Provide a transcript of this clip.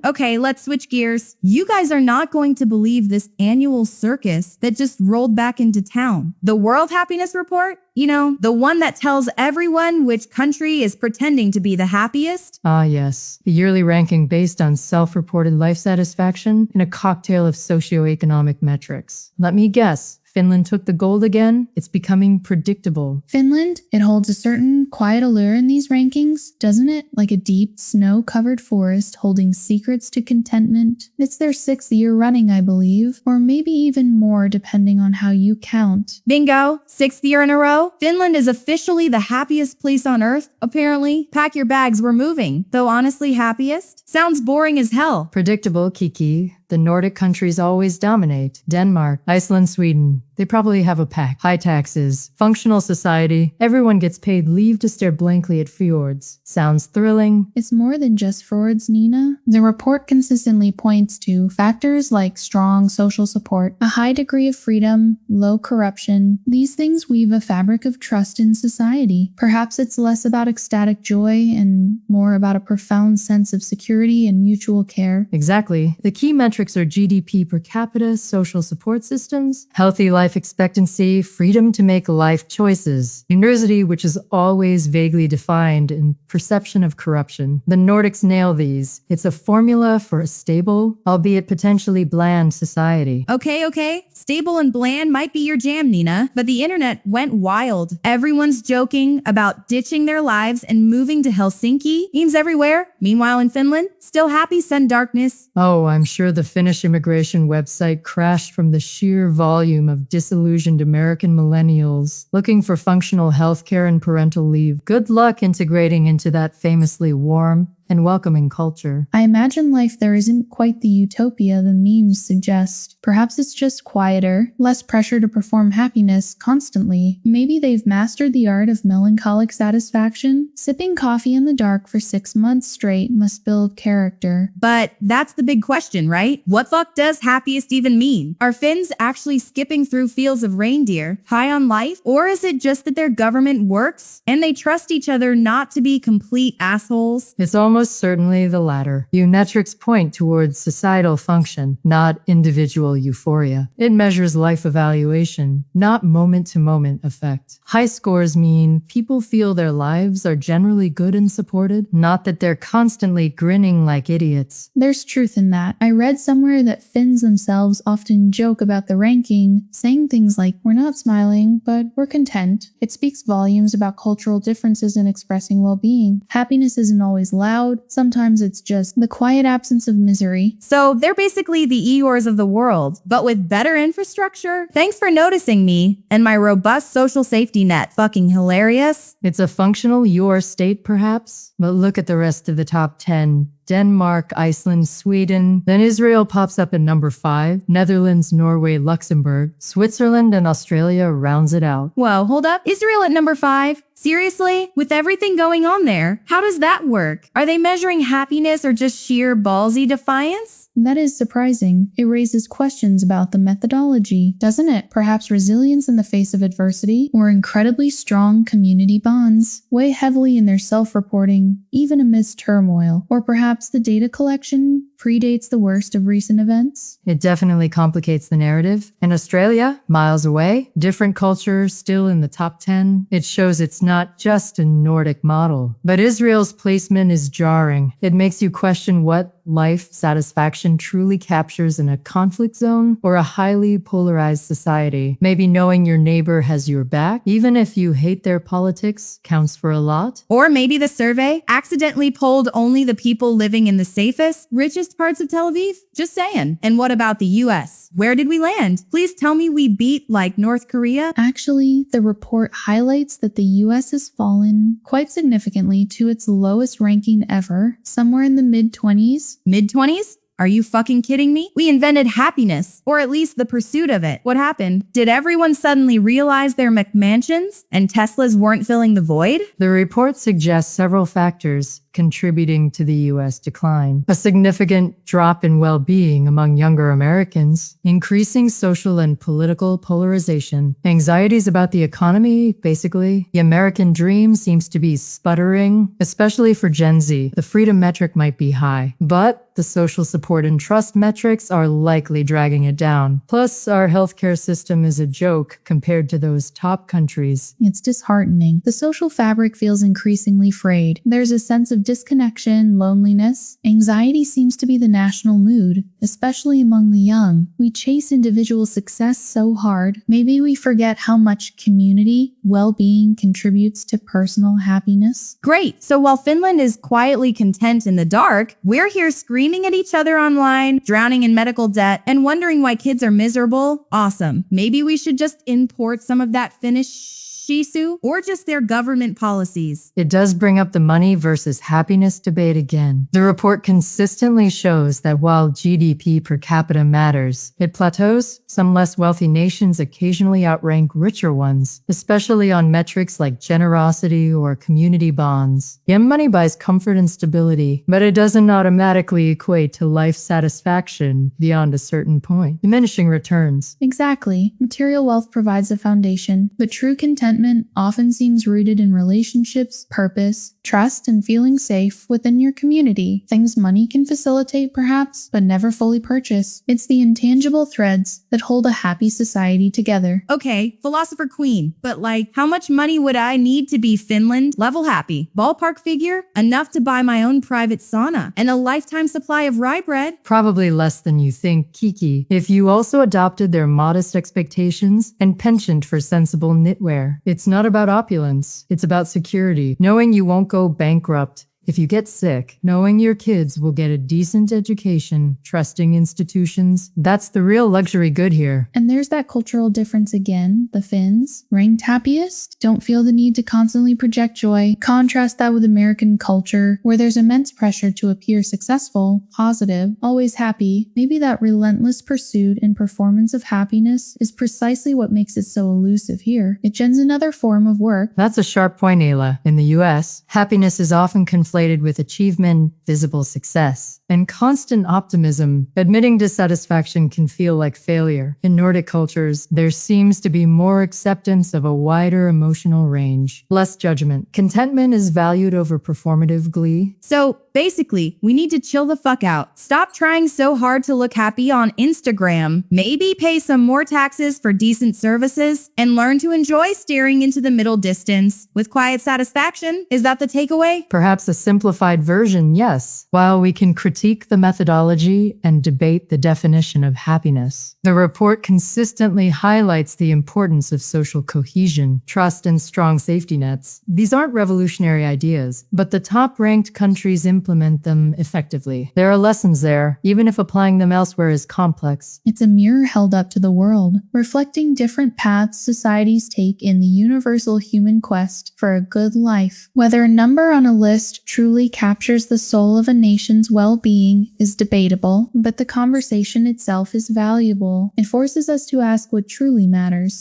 Okay, let's switch gears. You guys are not going to believe this annual circus that just rolled back into town. The World Happiness Report? You know, the one that tells everyone which country is pretending to be the happiest? Ah, yes. The yearly ranking based on self-reported life satisfaction and a cocktail of socioeconomic metrics. Let me guess. Finland took the gold again? It's becoming predictable. Finland? It holds a certain quiet allure in these rankings, doesn't it? Like a deep, snow-covered forest holding secrets to contentment. It's their 6th year running, I believe, or maybe even more depending on how you count. Bingo! 6th year in a row? Finland is officially the happiest place on earth, apparently. Pack your bags, we're moving. Though honestly, happiest? Sounds boring as hell. Predictable, Kiki. The Nordic countries always dominate. Denmark, Iceland, Sweden. They probably have a pack. High taxes, functional society. Everyone gets paid leave to stare blankly at fjords. Sounds thrilling. It's more than just fjords, Nina. The report consistently points to factors like strong social support, a high degree of freedom, low corruption. These things weave a fabric of trust in society. Perhaps it's less about ecstatic joy and more about a profound sense of security and mutual care. Exactly. The key metrics are GDP per capita, social support systems, healthy life expectancy, freedom to make life choices, university, which is always vaguely defined, and perception of corruption. The Nordics nail these. It's a formula for a stable, albeit potentially bland society. Okay. Stable and bland might be your jam, Nina, but the internet went wild. Everyone's joking about ditching their lives and moving to Helsinki. Memes everywhere. Meanwhile, in Finland, still happy, send darkness. Oh, I'm sure the Finnish immigration website crashed from the sheer volume of disillusioned American millennials looking for functional healthcare and parental leave. Good luck integrating into that famously warm and welcoming culture. I imagine life there isn't quite the utopia the memes suggest. Perhaps it's just quieter, less pressure to perform happiness constantly. Maybe they've mastered the art of melancholic satisfaction. Sipping coffee in the dark for 6 months straight must build character. But that's the big question, right? What fuck does happiest even mean? Are Finns actually skipping through fields of reindeer, high on life? Or is it just that their government works and they trust each other not to be complete assholes? It's almost certainly the latter. Metrics point towards societal function, not individual euphoria. It measures life evaluation, not moment-to-moment effect. High scores mean people feel their lives are generally good and supported, not that they're constantly grinning like idiots. There's truth in that. I read somewhere that Finns themselves often joke about the ranking, saying things like, "We're not smiling, but we're content." It speaks volumes about cultural differences in expressing well-being. Happiness isn't always loud. Sometimes it's just the quiet absence of misery. So they're basically the Eeyores of the world, but with better infrastructure? Thanks for noticing me and my robust social safety net. Fucking hilarious. It's a functional your state, perhaps? But look at the rest of the top 10. Denmark, Iceland, Sweden. Then Israel pops up at number 5. Netherlands, Norway, Luxembourg. Switzerland and Australia rounds it out. Whoa, hold up. Israel at number 5? Seriously? With everything going on there, how does that work? Are they measuring happiness or just sheer ballsy defiance? That is surprising. It raises questions about the methodology, doesn't it? Perhaps resilience in the face of adversity, or incredibly strong community bonds, weigh heavily in their self-reporting, even amidst turmoil. Or perhaps the data collection predates the worst of recent events. It definitely complicates the narrative. In Australia, miles away, different culture, still in the top 10. It shows it's not just a Nordic model. But Israel's placement is jarring. It makes you question what life satisfaction truly captures in a conflict zone or a highly polarized society. Maybe knowing your neighbor has your back, even if you hate their politics, counts for a lot. Or maybe the survey accidentally polled only the people living in the safest, richest parts of Tel Aviv? Just saying. And what about the US? Where did we land? Please tell me we beat like North Korea? Actually, the report highlights that the US has fallen quite significantly to its lowest ranking ever, somewhere in the mid-20s. Mid-20s? Are you fucking kidding me? We invented happiness, or at least the pursuit of it. What happened? Did everyone suddenly realize their McMansions and Teslas weren't filling the void? The report suggests several factors contributing to the U.S. decline. A significant drop in well-being among younger Americans, increasing social and political polarization, anxieties about the economy, basically. The American dream seems to be sputtering, especially for Gen Z. The freedom metric might be high, but the The social support and trust metrics are likely dragging it down. Plus, our healthcare system is a joke compared to those top countries. It's disheartening. The social fabric feels increasingly frayed. There's a sense of disconnection, loneliness. Anxiety seems to be the national mood, especially among the young. We chase individual success so hard, maybe we forget how much community, well-being contributes to personal happiness. Great. So while Finland is quietly content in the dark, we're here screaming at each other online, drowning in medical debt, and wondering why kids are miserable. Awesome. Maybe we should just import some of that Finnish shisu or just their government policies. It does bring up the money versus happiness debate again. The report consistently shows that while GDP per capita matters, it plateaus. Some less wealthy nations occasionally outrank richer ones, especially on metrics like generosity or community bonds. Yeah, money buys comfort and stability, but it doesn't automatically equate to life satisfaction beyond a certain point. Diminishing returns. Exactly. Material wealth provides a foundation, but true contentment often seems rooted in relationships, purpose, trust, and feeling safe within your community. Things money can facilitate, perhaps, but never fully purchase. It's the intangible threads that hold a happy society together. Okay, philosopher queen, but how much money would I need to be Finland level happy? Ballpark figure? Enough to buy my own private sauna and a lifetime supply of rye bread? Probably less than you think, Kiki, if you also adopted their modest expectations and penchant for sensible knitwear. It's not about opulence, it's about security, knowing you won't go bankrupt if you get sick, knowing your kids will get a decent education, trusting institutions. That's the real luxury good here. And there's that cultural difference again. The Finns, ranked happiest, don't feel the need to constantly project joy. Contrast that with American culture, where there's immense pressure to appear successful, positive, always happy. Maybe that relentless pursuit and performance of happiness is precisely what makes it so elusive here. It gens another form of work. That's a sharp point, Ayla. In the US, happiness is often conflated with achievement, visible success, and constant optimism. Admitting dissatisfaction can feel like failure. In Nordic cultures, there seems to be more acceptance of a wider emotional range, less judgment. Contentment is valued over performative glee. So basically, we need to chill the fuck out. Stop trying so hard to look happy on Instagram. Maybe pay some more taxes for decent services and learn to enjoy staring into the middle distance with quiet satisfaction. Is that the takeaway? Perhaps a simplified version, yes. While we can critique the methodology and debate the definition of happiness, the report consistently highlights the importance of social cohesion, trust, and strong safety nets. These aren't revolutionary ideas, but the top-ranked countries implement them effectively. There are lessons there, even if applying them elsewhere is complex. It's a mirror held up to the world, reflecting different paths societies take in the universal human quest for a good life. Whether a number on a list truly captures the soul of a nation's well-being is debatable, but the conversation itself is valuable. It forces us to ask what truly matters.